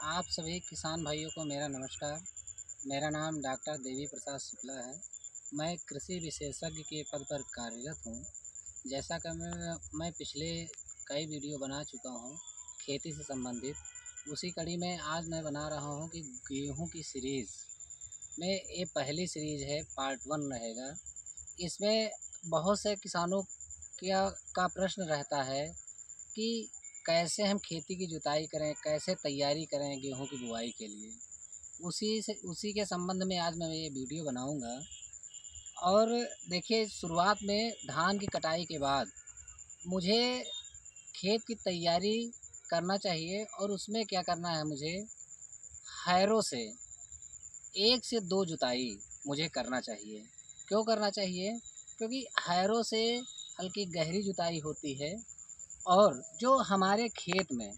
आप सभी किसान भाइयों को मेरा नमस्कार। मेरा नाम डॉक्टर देवी प्रसाद शुक्ला है। मैं कृषि विशेषज्ञ के पद पर कार्यरत हूँ। जैसा कि मैं पिछले कई वीडियो बना चुका हूँ खेती से संबंधित। उसी कड़ी में आज मैं बना रहा हूँ कि गेहूँ की सीरीज़ में ये पहली सीरीज़ है, पार्ट 1 रहेगा। इसमें बहुत से किसानों का प्रश्न रहता है कि कैसे हम खेती की जुताई करें, कैसे तैयारी करें गेहूँ की बुआई के लिए। उसी के संबंध में आज मैं ये वीडियो बनाऊँगा। और देखिए, शुरुआत में धान की कटाई के बाद मुझे खेत की तैयारी करना चाहिए और उसमें क्या करना है, मुझे हैरों से 1 से 2 जुताई मुझे करना चाहिए। क्यों करना चाहिए? क्योंकि हैरों से हल्की गहरी जुताई होती है और जो हमारे खेत में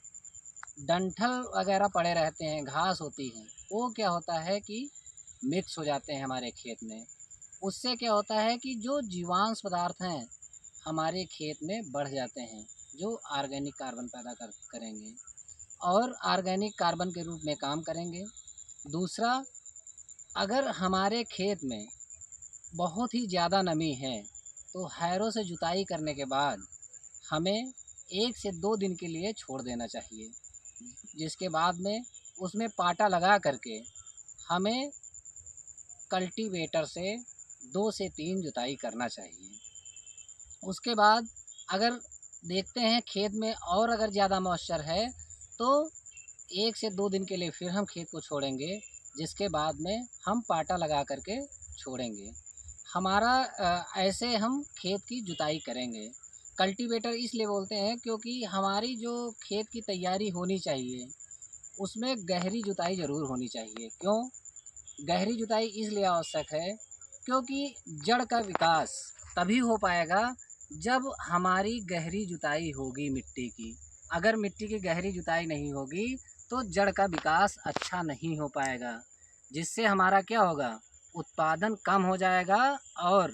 डंठल वगैरह पड़े रहते हैं, घास होती है, वो क्या होता है कि मिक्स हो जाते हैं हमारे खेत में। उससे क्या होता है कि जो जीवांश पदार्थ हैं हमारे खेत में बढ़ जाते हैं, जो ऑर्गेनिक कार्बन पैदा करेंगे और ऑर्गेनिक कार्बन के रूप में काम करेंगे। दूसरा, अगर हमारे खेत में बहुत ही ज़्यादा नमी है तो हैरों से जुताई करने के बाद हमें 1 से 2 दिन के लिए छोड़ देना चाहिए, जिसके बाद में उसमें पाटा लगा करके हमें कल्टीवेटर से 2 से 3 जुताई करना चाहिए। उसके बाद अगर देखते हैं खेत में और अगर ज़्यादा मॉइस्चर है तो 1 से 2 दिन के लिए फिर हम खेत को छोड़ेंगे, जिसके बाद में हम पाटा लगा करके छोड़ेंगे। हमारा ऐसे हम खेत की जुताई करेंगे। कल्टीवेटर इसलिए बोलते हैं क्योंकि हमारी जो खेत की तैयारी होनी चाहिए उसमें गहरी जुताई ज़रूर होनी चाहिए। क्यों? गहरी जुताई इसलिए आवश्यक है क्योंकि जड़ का विकास तभी हो पाएगा जब हमारी गहरी जुताई होगी मिट्टी की। अगर मिट्टी की गहरी जुताई नहीं होगी तो जड़ का विकास अच्छा नहीं हो पाएगा, जिससे हमारा क्या होगा, उत्पादन कम हो जाएगा। और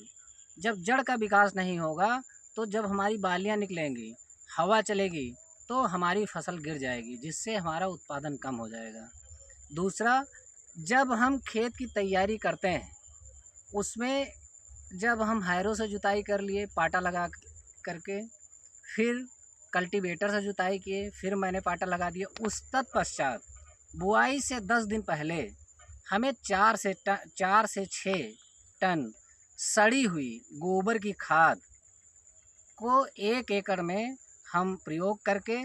जब जड़ का विकास नहीं होगा तो जब हमारी बालियाँ निकलेंगी, हवा चलेगी, तो हमारी फसल गिर जाएगी, जिससे हमारा उत्पादन कम हो जाएगा। दूसरा, जब हम खेत की तैयारी करते हैं उसमें जब हम हैरों से जुताई कर लिए पाटा लगा करके, फिर कल्टीवेटर से जुताई किए, फिर मैंने पाटा लगा दिया, उस तत्पश्चात बुआई से 10 दिन पहले हमें 4 से 6 टन सड़ी हुई गोबर की खाद को 1 एकड़ में हम प्रयोग करके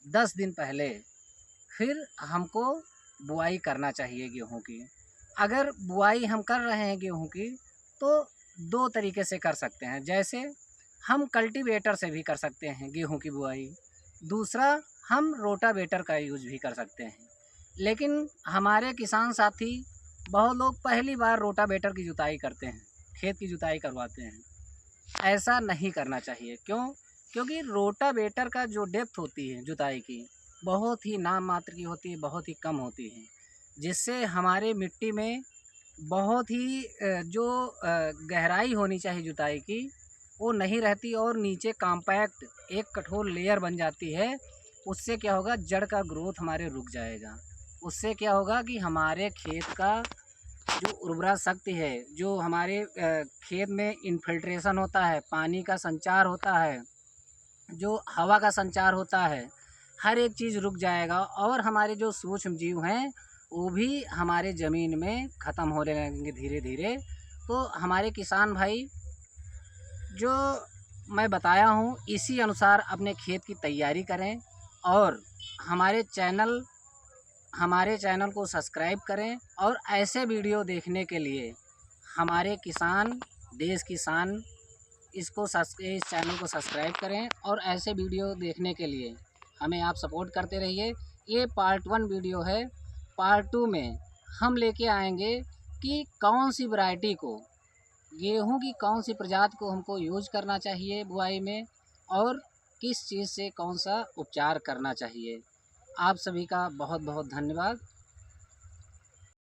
10 दिन पहले फिर हमको बुआई करना चाहिए गेहूं की। अगर बुआई हम कर रहे हैं गेहूं की तो 2 तरीके से कर सकते हैं। जैसे हम कल्टीवेटर से भी कर सकते हैं गेहूं की बुआई, दूसरा हम रोटावेटर का यूज़ भी कर सकते हैं। लेकिन हमारे किसान साथी बहुत लोग पहली बार रोटावेटर की जुताई करते हैं, खेत की जुताई करवाते हैं। ऐसा नहीं करना चाहिए। क्यों? क्योंकि रोटावेटर का जो डेप्थ होती है जुताई की, बहुत ही नाम मात्र की होती है, बहुत ही कम होती है, जिससे हमारे मिट्टी में बहुत ही जो गहराई होनी चाहिए जुताई की वो नहीं रहती और नीचे कॉम्पैक्ट एक कठोर लेयर बन जाती है। उससे क्या होगा, जड़ का ग्रोथ हमारे रुक जाएगा। उससे क्या होगा कि हमारे खेत का जो उर्वरा शक्ति है, जो हमारे खेत में इन्फिल्ट्रेशन होता है, पानी का संचार होता है, जो हवा का संचार होता है, हर एक चीज़ रुक जाएगा और हमारे जो सूक्ष्म जीव हैं वो भी हमारे ज़मीन में ख़त्म होने लगेंगे धीरे धीरे। तो हमारे किसान भाई, जो मैं बताया हूँ इसी अनुसार अपने खेत की तैयारी करें और हमारे चैनल को सब्सक्राइब करें। और ऐसे वीडियो देखने के लिए हमारे किसान देश की शान इस चैनल को सब्सक्राइब करें और ऐसे वीडियो देखने के लिए हमें आप सपोर्ट करते रहिए। ये पार्ट 1 वीडियो है। पार्ट 2 में हम लेके आएंगे कि कौन सी वैरायटी को, गेहूं की कौन सी प्रजाति को हमको यूज करना चाहिए बुआई में और किस चीज़ से कौन सा उपचार करना चाहिए। आप सभी का बहुत बहुत धन्यवाद।